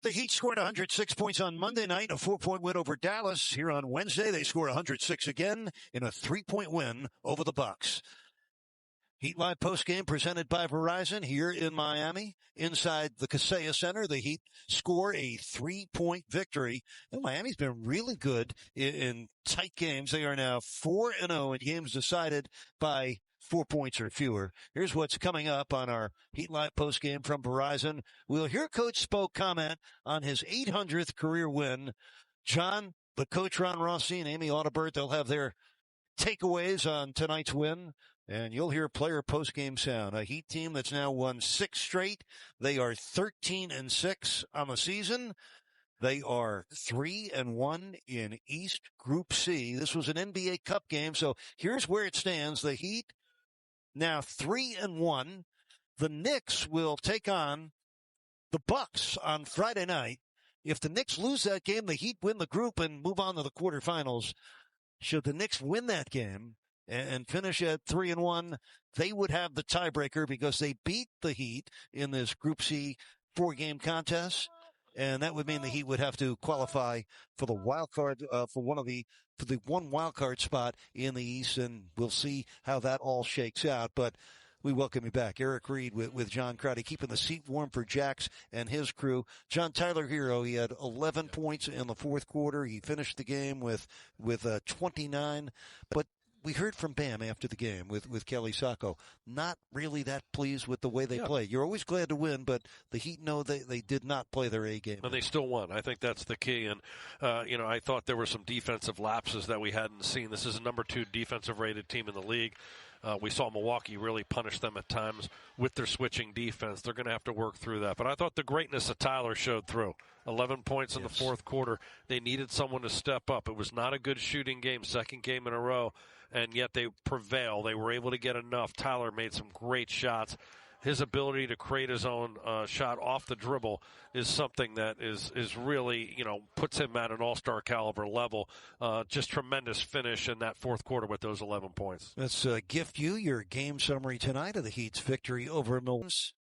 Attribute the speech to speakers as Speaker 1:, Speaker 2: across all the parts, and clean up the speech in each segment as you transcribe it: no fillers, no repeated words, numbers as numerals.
Speaker 1: The Heat scored 106 points on Monday night, a 4-point win over Dallas. Here on Wednesday, they score 106 again in a 3-point win over the Bucks. Heat Live postgame presented by Verizon here in Miami. Inside the Kaseya Center, the Heat score a 3-point victory. And Miami's been really good in tight games. They are now 4-0 in games decided by 4 points or fewer. Here's what's coming up on our Heat Live postgame from Verizon. We'll hear Coach Spoke comment on his 800th career win. John, the coach Ron Rossi, and Amy Audibert, they'll have their takeaways on tonight's win. And you'll hear player postgame sound. A Heat team that's now won 6 straight. They are 13-6 on the season. They are 3-1 in East Group C. This was an NBA Cup game, so here's where it stands. The Heat now 3-1. The Knicks will take on the Bucks on Friday night. If the Knicks lose that game, the Heat win the group and move on to the quarterfinals. Should the Knicks win that game and finish at 3-1, they would have the tiebreaker because they beat the Heat in this Group C 4-game contest, and that would mean the Heat would have to qualify for the wild card for the one wild card spot in the East, and we'll see how that all shakes out. But we welcome you back. Eric Reed with John Crowdy, keeping the seat warm for Jax and his crew. John Tyler Herro, he had 11 points in the fourth quarter. He finished the game with 29, but we heard from Bam after the game with Kelly Sacco. Not really that pleased with the way they play. You're always glad to win, but the Heat know they did not play their A game.
Speaker 2: And they still won. I think that's the key. And, I thought there were some defensive lapses that we hadn't seen. This is a number 2 defensive rated team in the league. We saw Milwaukee really punish them at times with their switching defense. They're going to have to work through that. But I thought the greatness of Tyler showed through. 11 points in the fourth quarter. They needed someone to step up. It was not a good shooting game, second game in a row, and yet they prevailed. They were able to get enough. Tyler made some great shots. His ability to create his own shot off the dribble is something that is really, puts him at an all-star caliber level. Just tremendous finish in that fourth quarter with those 11 points.
Speaker 1: Let's gift you your game summary tonight of the Heat's victory over Milwaukee.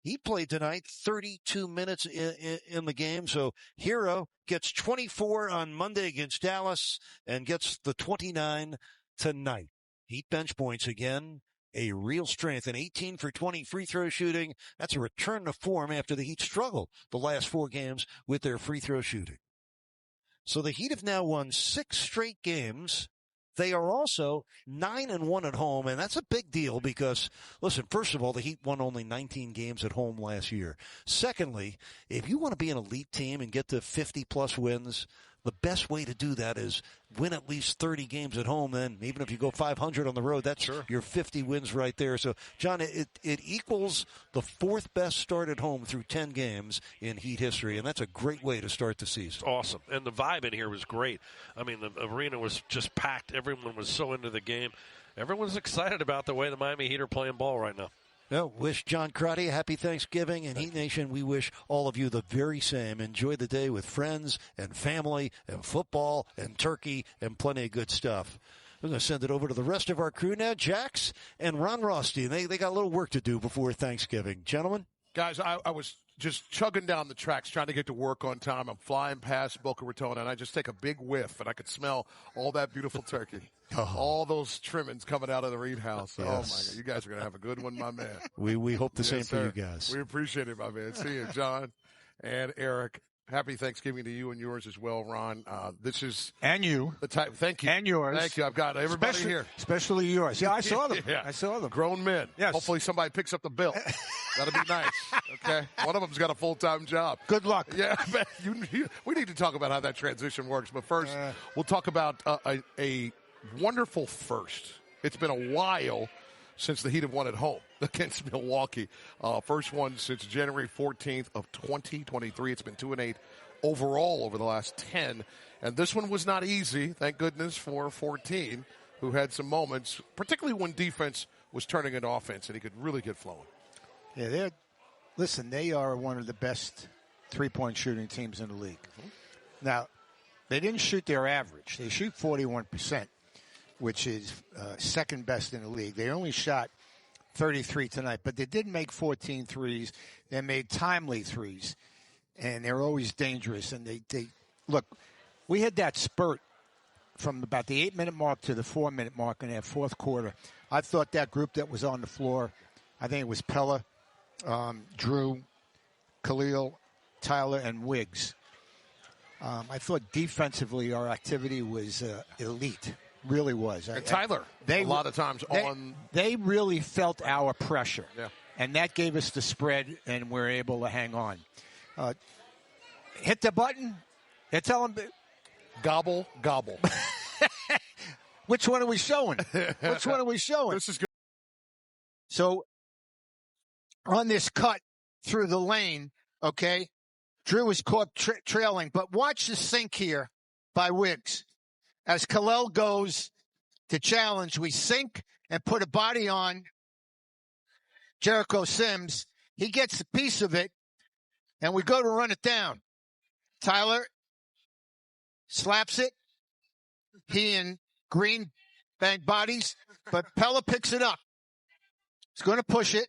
Speaker 1: He played tonight 32 minutes in the game, so Herro gets 24 on Monday against Dallas and gets the 29 tonight. Heat bench points again. A real strength, an 18 for 20 free throw shooting. That's a return to form after the Heat struggled the last 4 games with their free throw shooting. So the Heat have now won 6 straight games. They are also 9-1 at home, and that's a big deal because, listen, first of all, the Heat won only 19 games at home last year. Secondly, if you want to be an elite team and get to 50-plus wins, the best way to do that is win at least 30 games at home. Then even if you go 500 on the road, that's your 50 wins right there. So, John, it equals the 4th best start at home through 10 games in Heat history, and that's a great way to start the season.
Speaker 2: Awesome. And the vibe in here was great. I mean, the arena was just packed. Everyone was so into the game. Everyone's excited about the way the Miami Heat are playing ball right now.
Speaker 1: Well, wish John Crotty a happy Thanksgiving, and Heat Nation, we wish all of you the very same. Enjoy the day with friends and family and football and turkey and plenty of good stuff. We're going to send it over to the rest of our crew now, Jax and Ron Rothstein. They got a little work to do before Thanksgiving. Gentlemen?
Speaker 3: Guys, I was just chugging down the tracks trying to get to work on time. I'm flying past Boca Raton, and I just take a big whiff, and I could smell all that beautiful turkey. All those trimmings coming out of the Reed house. Yes. Oh, my God. You guys are going to have a good one, my man.
Speaker 1: We hope the same for you guys.
Speaker 3: We appreciate it, my man. See you, John and Eric. Happy Thanksgiving to you and yours as well, Ron. This is
Speaker 4: and you.
Speaker 3: The type. Thank you.
Speaker 4: And yours.
Speaker 3: Thank you. I've got everybody here.
Speaker 4: Especially yours. Yeah, I saw them.
Speaker 3: Yeah.
Speaker 4: I saw them.
Speaker 3: Grown men.
Speaker 4: Yes.
Speaker 3: Hopefully somebody picks up the bill. That'll be nice. Okay. One of them's got a full-time job.
Speaker 4: Good luck.
Speaker 3: Yeah. We need to talk about how that transition works. But first, we'll talk about a wonderful first. It's been a while since the Heat have won at home against Milwaukee. First one since January 14th of 2023. It's been 2-8 overall over the last 10. And this one was not easy, thank goodness, for 14, who had some moments, particularly when defense was turning into offense and he could really get flowing.
Speaker 4: Yeah, they are one of the best three-point shooting teams in the league. Mm-hmm. Now, they didn't shoot their average. They shoot 41%. Which is second best in the league. They only shot 33 tonight, but they did make 14 threes. They made timely threes. and they're always dangerous. And they look, we had that spurt from about the 8-minute mark to the 4-minute mark in that fourth quarter. I thought that group that was on the floor, I think it was Pella, Drew, Khalil, Tyler, and Wiggs. I thought defensively our activity was elite. Really was.
Speaker 3: And Tyler, a lot of times
Speaker 4: they really felt our pressure.
Speaker 3: Yeah.
Speaker 4: And that gave us the spread, and we're able to hang on. Hit the button. They tell them.
Speaker 3: Gobble, gobble.
Speaker 4: Which one are we showing? Which one are we showing?
Speaker 3: This is good.
Speaker 4: So, on this cut through the lane, okay, Drew was caught trailing. But watch the sink here by Wiggs. As Khalil goes to challenge, we sink and put a body on Jericho Sims. He gets a piece of it, and we go to run it down. Tyler slaps it. He and Green bang bodies, but Pella picks it up. He's going to push it.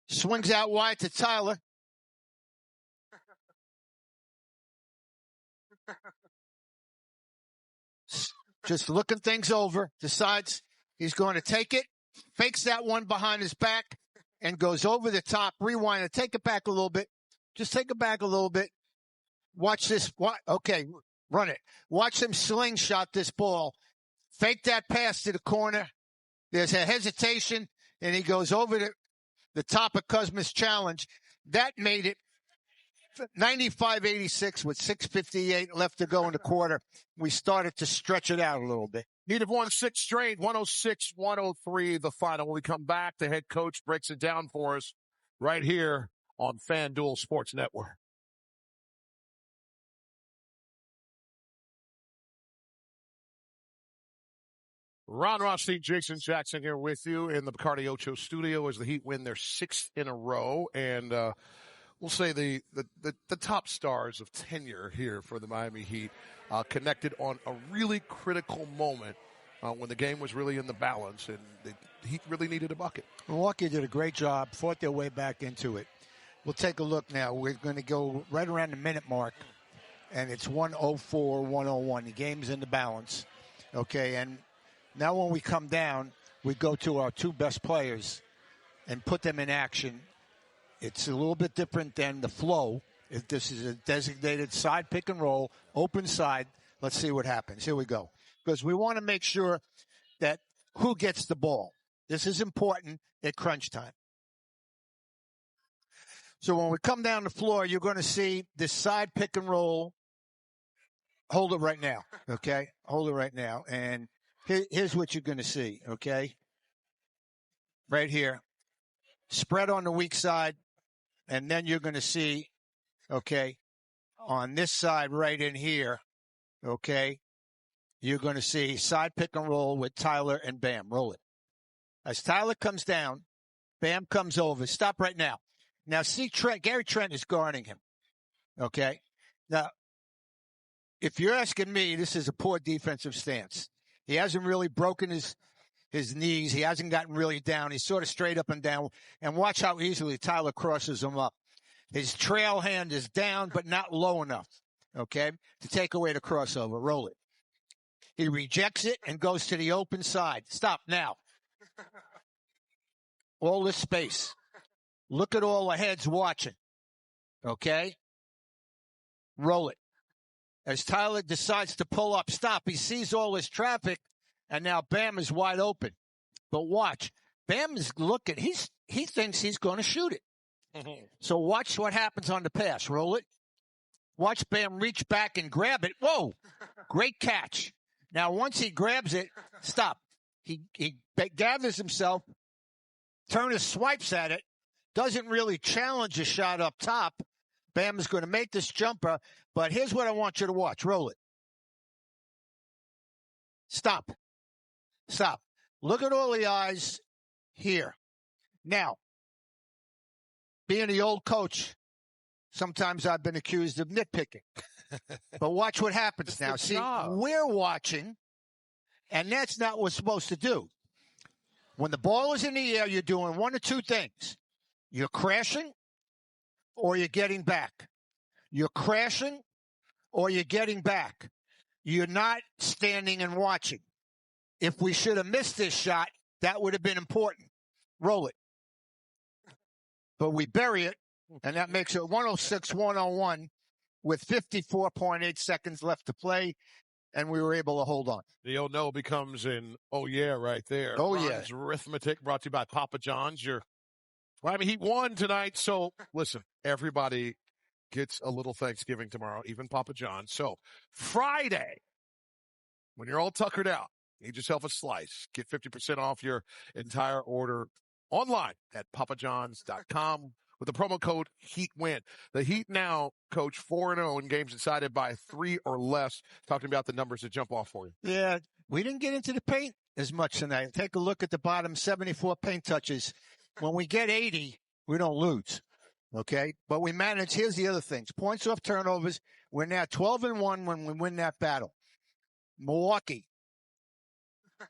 Speaker 4: Swings out wide to Tyler. Just looking things over, decides he's going to take it, fakes that one behind his back, and goes over the top, rewind it, take it back a little bit. Just take it back a little bit. Watch this. Okay, run it. Watch him slingshot this ball. Fake that pass to the corner. There's a hesitation, and he goes over the top of Kuzma's challenge. That made it 95-86 with 6:58 left to go in the quarter. We started to stretch it out a little bit.
Speaker 3: Need have won 6 straight, 106-103 the final. When we come back, the head coach breaks it down for us right here on FanDuel Sports Network. Ron Rothstein, Jason Jackson here with you in the Bacardi Ocho studio as the Heat win their 6th in a row. And we'll say the top stars of tenure here for the Miami Heat connected on a really critical moment when the game was really in the balance and the Heat really needed a bucket.
Speaker 4: Milwaukee did a great job, fought their way back into it. We'll take a look now. We're going to go right around the minute mark, and it's 104-101. The game's in the balance. Okay, and now when we come down, we go to our 2 best players and put them in action. It's a little bit different than the flow. If this is a designated side pick and roll, open side, let's see what happens. Here we go. Because we want to make sure that who gets the ball. This is important at crunch time. So when we come down the floor, you're going to see this side pick and roll. Hold it right now, okay? Hold it right now. And here's what you're going to see, okay? Right here. Spread on the weak side. And then you're going to see, okay, on this side right in here, okay, you're going to see side pick and roll with Tyler and Bam. Roll it. As Tyler comes down, Bam comes over. Stop right now. Now, see, Gary Trent is guarding him, okay? Now, if you're asking me, this is a poor defensive stance. He hasn't really broken his knees. He hasn't gotten really down. He's sort of straight up and down. And watch how easily Tyler crosses him up. His trail hand is down, but not low enough, okay, to take away the crossover. Roll it. He rejects it and goes to the open side. Stop now. All this space. Look at all the heads watching, okay? Roll it. As Tyler decides to pull up, stop. He sees all this traffic. And now Bam is wide open. But watch. Bam is looking. He thinks he's going to shoot it. So watch what happens on the pass. Roll it. Watch Bam reach back and grab it. Whoa. Great catch. Now, once he grabs it, stop. He gathers himself. Turner swipes at it. Doesn't really challenge a shot up top. Bam is going to make this jumper. But here's what I want you to watch. Roll it. Stop. Stop. Look at all the eyes here. Now, being the old coach, sometimes I've been accused of nitpicking. But watch what happens now. See, we're watching, and that's not what we're supposed to do. When the ball is in the air, you're doing one of 2 things. You're crashing, or you're getting back. You're crashing or you're getting back. You're not standing and watching. If we should have missed this shot, that would have been important. Roll it. But we bury it, and that makes it 106-101 with 54.8 seconds left to play, and we were able to hold on.
Speaker 3: The oh no becomes an oh yeah right there.
Speaker 4: Oh
Speaker 3: Ron's
Speaker 4: yeah.
Speaker 3: Arithmetic brought to you by Papa John's. Miami Heat won tonight, so listen, everybody gets a little Thanksgiving tomorrow, even Papa John's. So Friday, when you're all tuckered out, get yourself a slice. Get 50% off your entire order online at papajohns.com with the promo code HEATWIN. The Heat now, Coach, 4-0 in games decided by 3 or less. Talking about the numbers that jump off for you.
Speaker 4: Yeah, we didn't get into the paint as much tonight. Take a look at the bottom, 74 paint touches. When we get 80, we don't lose. Okay? But we manage. Here's the other things. Points off turnovers. We're now 12-1 when we win that battle. Milwaukee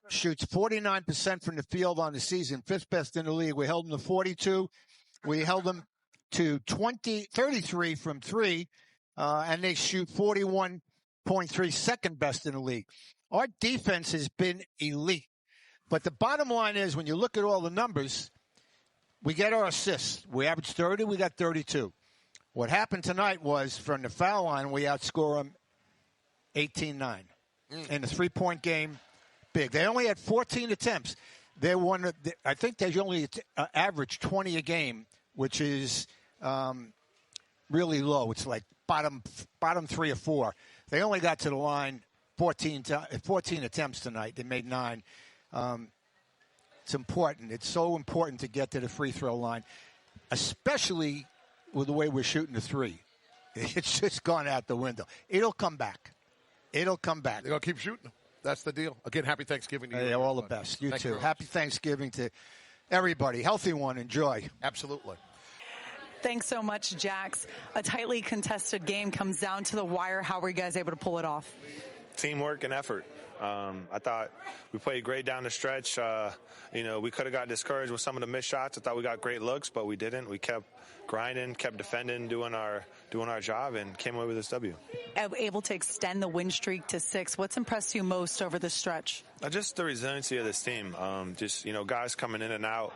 Speaker 4: shoots 49% from the field on the season, 5th best in the league. We held them to 42. We held them to 33 from 3, and they shoot 41.3, second best in the league. Our defense has been elite. But the bottom line is, when you look at all the numbers, we get our assists. We average 30, we got 32. What happened tonight was, from the foul line, we outscore them 18-9. In a 3-point game, big. They only had 14 attempts. They won. I think they only averaged 20 a game, which is really low. It's like bottom 3 or 4. They only got to the line 14 attempts tonight. They made 9. It's important. It's so important to get to the free throw line, especially with the way we're shooting the 3. It's just gone out the window. It'll come back. It'll come back.
Speaker 3: They're going to keep shooting them. That's the deal. Again, happy Thanksgiving to you.
Speaker 4: Yeah, all the best. You too. Happy Thanksgiving to everybody. Healthy one. Enjoy.
Speaker 3: Absolutely.
Speaker 5: Thanks so much, Jax. A tightly contested game comes down to the wire. How were you guys able to pull it off?
Speaker 6: Teamwork and effort. I thought we played great down the stretch. We could have got discouraged with some of the missed shots. I thought we got great looks, but we didn't. We kept grinding, kept defending, doing our job, and came away with this W.
Speaker 5: Able to extend the win streak to 6. What's impressed you most over the stretch?
Speaker 6: Just the resiliency of this team. Guys coming in and out,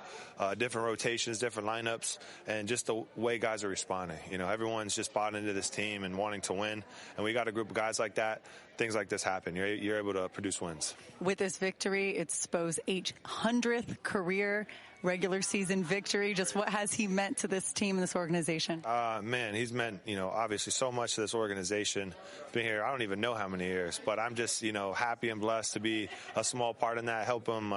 Speaker 6: different rotations, different lineups, and just the way guys are responding. Everyone's just bought into this team and wanting to win, and we got a group of guys like that. Things like this happen. You're able to produce wins.
Speaker 5: With this victory, it's Spo's 800th career regular season victory. Just what has he meant to this team and this organization?
Speaker 6: He's meant, obviously so much to this organization. Been here, I don't even know how many years, but I'm just, happy and blessed to be a small part in that, help him,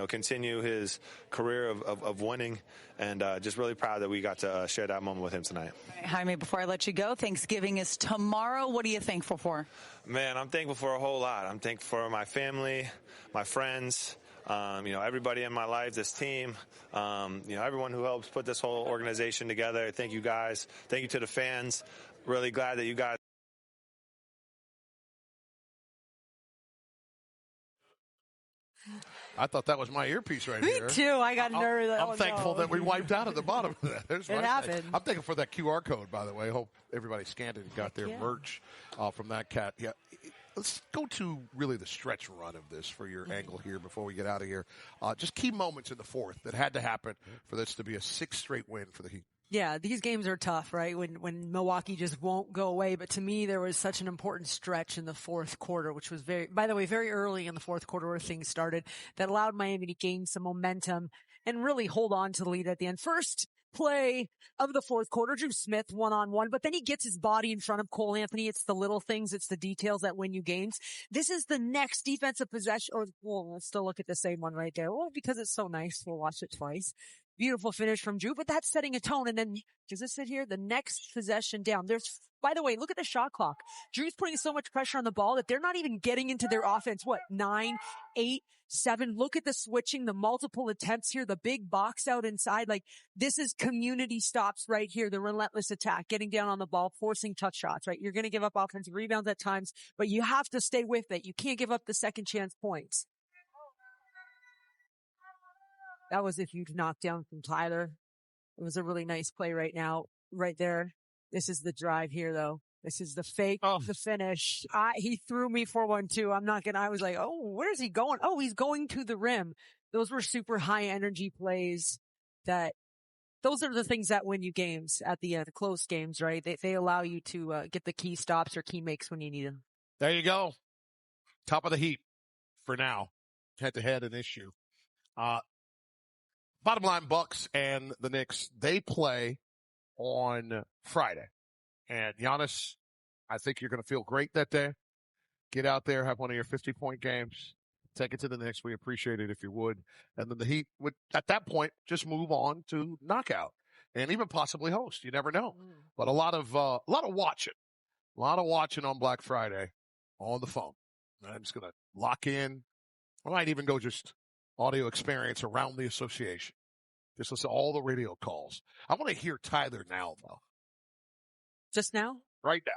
Speaker 6: continue his career of winning, and just really proud that we got to share that moment with him tonight.
Speaker 5: Jaime, before I let you go, Thanksgiving is tomorrow. What are you thankful for?
Speaker 6: Man, I'm thankful for a whole lot. I'm thankful for my family, my friends, everybody in my life, this team, everyone who helps put this whole organization together. Thank you guys. Thank you to the fans. Really glad that you guys.
Speaker 3: I thought that was my earpiece right
Speaker 5: Me
Speaker 3: here.
Speaker 5: Me too. I got nervous.
Speaker 3: I'm thankful that we wiped out at the bottom of that. It
Speaker 5: happened.
Speaker 3: I'm thankful for that QR code, by the way. Hope everybody scanned it and got their merch from that cat. Yeah. Let's go to really the stretch run of this for your angle here before we get out of here. Just key moments in the fourth that had to happen for this to be a 6th straight win for the Heat.
Speaker 7: Yeah, these games are tough, right? When Milwaukee just won't go away. But to me, there was such an important stretch in the fourth quarter, which was by the way, very early in the fourth quarter where things started, that allowed Miami to gain some momentum and really hold on to the lead at the end. First play of the fourth quarter, Drew Smith one-on-one, but then he gets his body in front of Cole Anthony. It's the little things, it's the details that win you games. This is the next defensive possession, let's still look at the same one right there. Well, because it's so nice, we'll watch it twice. Beautiful finish from Drew, but that's setting a tone. And then, does it sit here? The next possession down. By the way, look at the shot clock. Drew's putting so much pressure on the ball that they're not even getting into their offense. 9, 8, 7. Look at the switching, the multiple attempts here, the big box out inside. This is community stops right here, the relentless attack, getting down on the ball, forcing touch shots, right? You're going to give up offensive rebounds at times, but you have to stay with it. You can't give up the second chance points. That was a huge knockdown from Tyler. It was a really nice play right now. right there. This is the drive here, though. This is the fake, the finish. He threw me for one, too. I was like, oh, where is he going? Oh, he's going to the rim. Those were super high energy plays those are the things that win you games at the close games, right? They allow you to get the key stops or key makes when you need them.
Speaker 3: There you go. Top of the heap for now. Head-to-head an issue. Bottom line, Bucks and the Knicks, they play on Friday. And Giannis, I think you're going to feel great that day. Get out there, have one of your 50-point games. Take it to the Knicks. We appreciate it if you would. And then the Heat would, at that point, just move on to knockout and even possibly host. You never know. But a lot of watching on Black Friday on the phone. I'm just going to lock in. I might even go just audio experience around the association. Just listen to all the radio calls. I want to hear Tyler now, though.
Speaker 7: Just now?
Speaker 3: Right now.